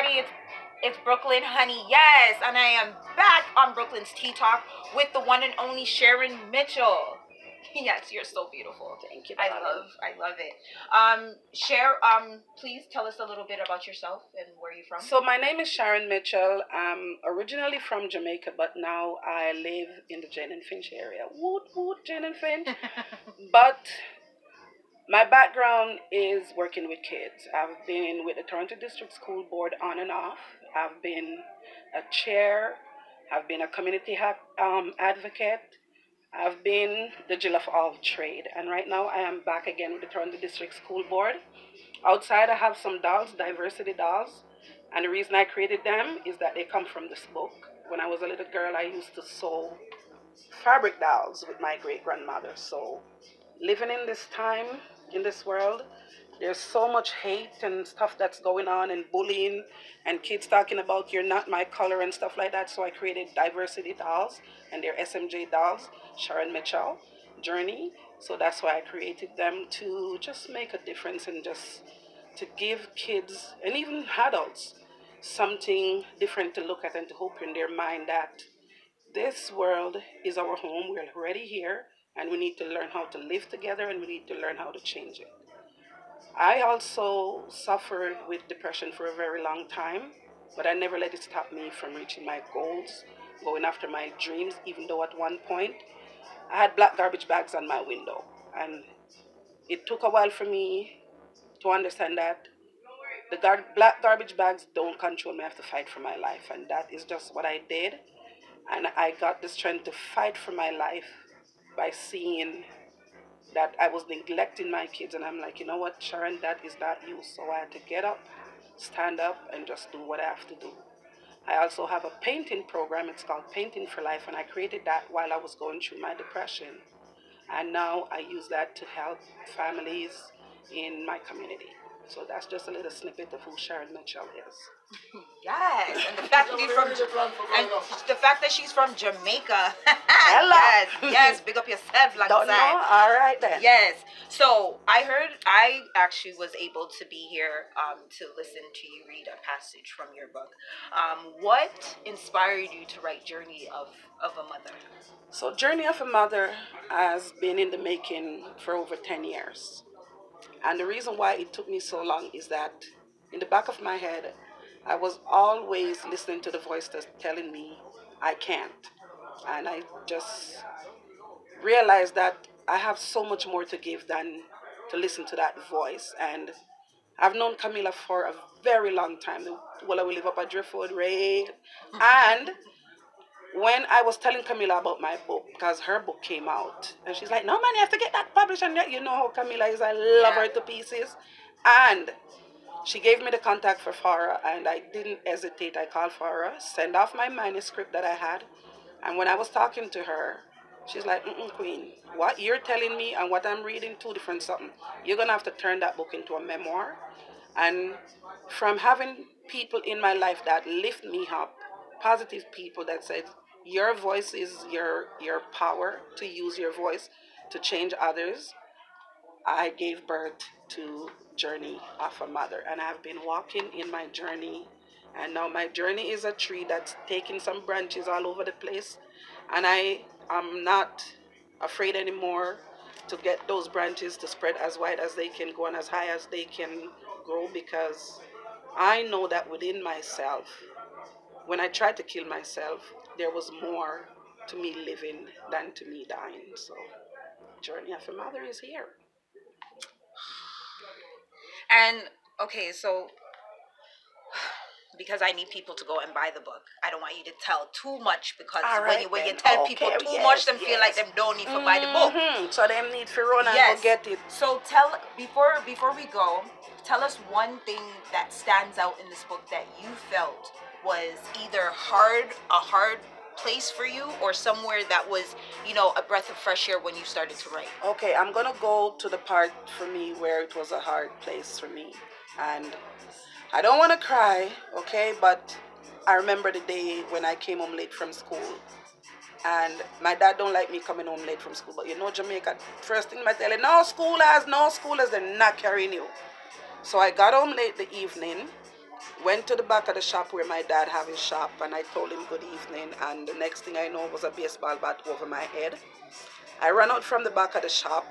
everybody. It's Brooklyn, honey. Yes, and I am back on Brooklyn's Tea Talk with the one and only Sharon Mitchell. Yes, you're so beautiful. Thank you. I love it. Please tell us a little bit about yourself and where you're from. So my name is Sharon Mitchell. I'm originally from Jamaica, but now I live in the Jane and Finch area. Woot woot, Jane and Finch. But my background is working with kids. I've been with the Toronto District School Board on and off. I've been a chair. I've been a community advocate. I've been the Jill of all trade. And right now I am back again with the Toronto District School Board. Outside I have some dolls, diversity dolls. And the reason I created them is that they come from this book. When I was a little girl, I used to sew fabric dolls with my great-grandmother. So living in this time, in this world, there's so much hate and stuff that's going on and bullying and kids talking about you're not my color and stuff like that. So I created diversity dolls and they're SMJ dolls, Sharon Mitchell Journey. So that's why I created them, to just make a difference and just to give kids and even adults something different to look at and to open their mind that this world is our home. We're already here and we need to learn how to live together and we need to learn how to change it. I also suffered with depression for a very long time, but I never let it stop me from reaching my goals, going after my dreams, even though at one point I had black garbage bags on my window. And it took a while for me to understand that the black garbage bags don't control me. I have to fight for my life. And that is just what I did. And I got the strength to fight for my life by seeing that I was neglecting my kids, and I'm like, you know what, Sharon, that is not you. So I had to get up, stand up, and just do what I have to do. I also have a painting program. It's called Painting for Life, and I created that while I was going through my depression. And now I use that to help families in my community. So that's just a little snippet of who Sharon Mitchell is. Yes, and the fact that she's from Jamaica. Hello. Yes, big up yourself, like Don't know? All right then. Yes. So I actually was able to be here to listen to you read a passage from your book. What inspired you to write Journey of a Mother? So Journey of a Mother has been in the making for over 10 years. And the reason why it took me so long is that in the back of my head, I was always listening to the voice that's telling me I can't. And I just realized that I have so much more to give than to listen to that voice. And I've known Camilla for a very long time. Well, I will live up at Driftwood, Ray. And when I was telling Camilla about my book, because her book came out, and she's like, no, man, you have to get that published. And you know how Camilla is. I love her to pieces. And she gave me the contact for Farah, and I didn't hesitate. I called Farah, sent off my manuscript that I had. And when I was talking to her, she's like, Queen, what you're telling me and what I'm reading, two different something. You're going to have to turn that book into a memoir. And from having people in my life that lift me up, positive people that said, your voice is your power, to use your voice to change others, I gave birth to Journey of a Mother. And I've been walking in my journey. And now my journey is a tree that's taking some branches all over the place. And I am not afraid anymore to get those branches to spread as wide as they can go and as high as they can grow, because I know that within myself, when I tried to kill myself, there was more to me living than to me dying. So Journey of a Mother is here. And okay, so because I need people to go and buy the book, I don't want you to tell too much, because when you tell people too much, them feel like them don't need to buy the book. So them need to run and go get it. So before we go, tell us one thing that stands out in this book that you felt was either a hard place for you, or somewhere that was, a breath of fresh air when you started to write. Okay, I'm gonna go to the part for me where it was a hard place for me, and I don't want to cry, okay, but I remember the day when I came home late from school, and my dad don't like me coming home late from school, but Jamaica, first thing I tell you, no schoolers, they're not carrying you. So I got home late the evening, Went to the back of the shop where my dad have his shop, and I told him good evening, and the next thing I know was a baseball bat over my head. I ran out from the back of the shop,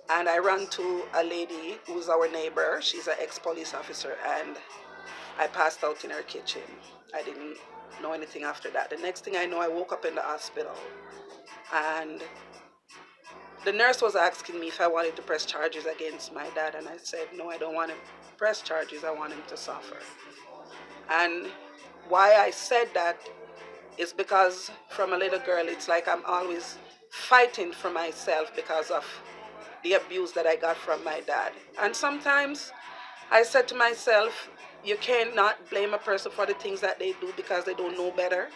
and I ran to a lady who's our neighbor. She's an ex-police officer, and I passed out in her kitchen. I didn't know anything after that. The next thing I know, I woke up in the hospital, and the nurse was asking me if I wanted to press charges against my dad, and I said, no, I don't want to press charges. I want him to suffer. And why I said that is because from a little girl, it's like I'm always fighting for myself because of the abuse that I got from my dad. And sometimes I said to myself, you cannot blame a person for the things that they do because they don't know better.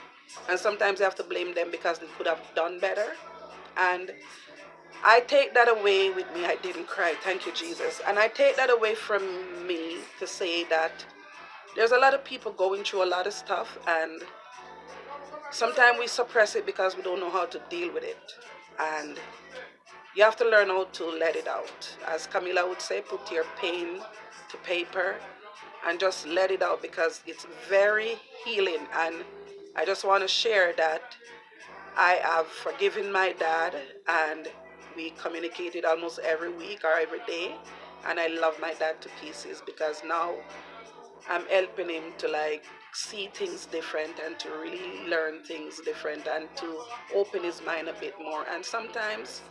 And sometimes you have to blame them because they could have done better. And I take that away with me. I didn't cry, thank you, Jesus. And I take that away from me to say that there's a lot of people going through a lot of stuff, and sometimes we suppress it because we don't know how to deal with it. And you have to learn how to let it out. As Camila would say, put your pain to paper and just let it out, because it's very healing. And I just want to share that I have forgiven my dad, and we communicated almost every week or every day. And I love my dad to pieces, because now I'm helping him to like see things different and to really learn things different and to open his mind a bit more. And sometimes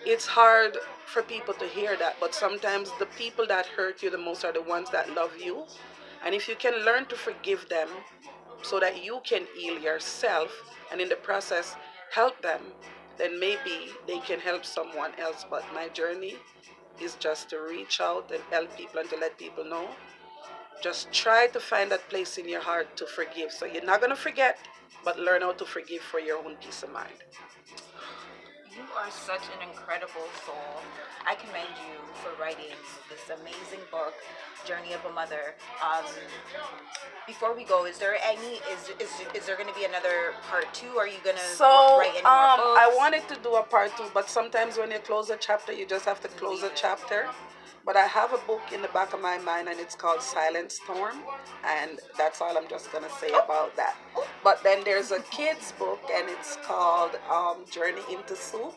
it's hard for people to hear that, but sometimes the people that hurt you the most are the ones that love you. And if you can learn to forgive them so that you can heal yourself and in the process help them, then maybe they can help someone else. But my journey is just to reach out and help people and to let people know. Just try to find that place in your heart to forgive. So you're not going to forget, but learn how to forgive for your own peace of mind. You are such an incredible soul. I commend you for writing this amazing book, Journey of a Mother. Before we go, is there going to be another part 2? Are you gonna write any more books? I wanted to do a part 2, but sometimes when you close a chapter, you just have to close a chapter. But I have a book in the back of my mind, and it's called Silent Storm, and that's all I'm just gonna say about that. But then there's a kids book, and it's called Journey into Soup.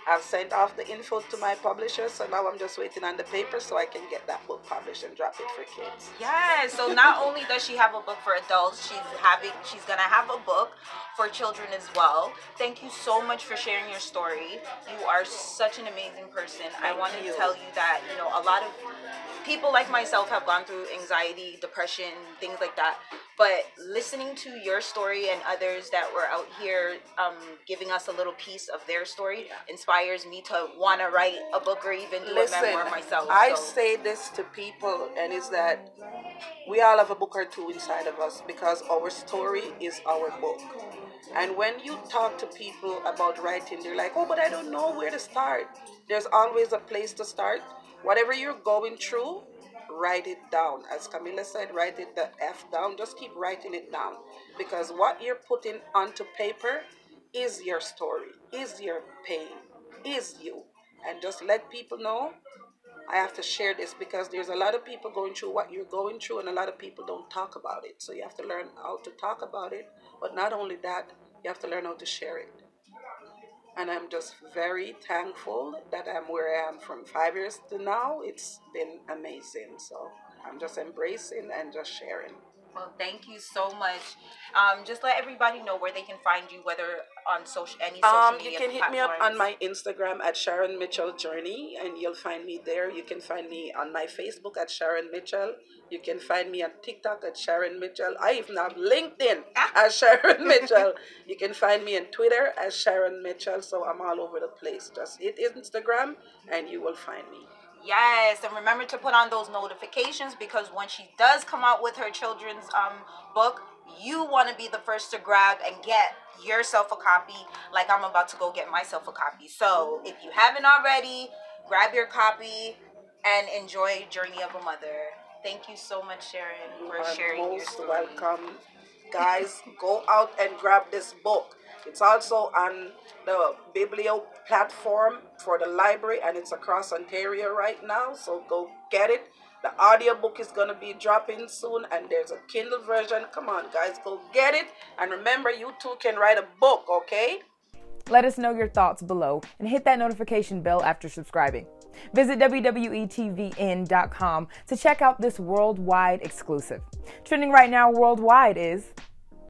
I've sent off the info to my publisher, so now I'm just waiting on the paper so I can get that book published and drop it for kids. Yes. So not only does she have a book for adults, she's gonna have a book for children as well. Thank you so much for sharing your story. You are such an amazing person. I wanted to tell you that, a lot of people like myself have gone through anxiety, depression, things like that. But listening to your story and others that were out here giving us a little piece of their story inspires me to want to write a book or even do a memoir myself. I say this to people, and is that we all have a book or two inside of us, because our story is our book. And when you talk to people about writing, they're like, oh, but I don't know where to start. There's always a place to start. Whatever you're going through, write it down. As Camilla said, write it the F down. Just keep writing it down. Because what you're putting onto paper is your story, is your pain, is you. And just let people know, I have to share this because there's a lot of people going through what you're going through, and a lot of people don't talk about it. So you have to learn how to talk about it. But not only that, you have to learn how to share it. And I'm just very thankful that I'm where I am from 5 years to now. It's been amazing. So I'm just embracing and just sharing. Well, thank you so much. Just let everybody know where they can find you, whether on any social media You can hit me up on my Instagram at Sharon Mitchell Journey, and you'll find me there. You can find me on my Facebook at Sharon Mitchell. You can find me on TikTok at Sharon Mitchell. I even have LinkedIn as Sharon Mitchell. You can find me on Twitter as Sharon Mitchell. So I'm all over the place. Just hit Instagram and you will find me. Yes, and remember to put on those notifications, because when she does come out with her children's book, you want to be the first to grab and get yourself a copy, like I'm about to go get myself a copy. So if you haven't already, grab your copy and enjoy Journey of a Mother. Thank you so much, Sharon, for sharing your story. Most welcome. Guys, go out and grab this book. It's also on the Biblio platform for the library, and it's across Ontario right now. So go get it. The audiobook is going to be dropping soon, and there's a Kindle version. Come on, guys, go get it. And remember, you too can write a book, okay? Let us know your thoughts below and hit that notification bell after subscribing. Visit wwetvn.com to check out this worldwide exclusive. Trending right now worldwide is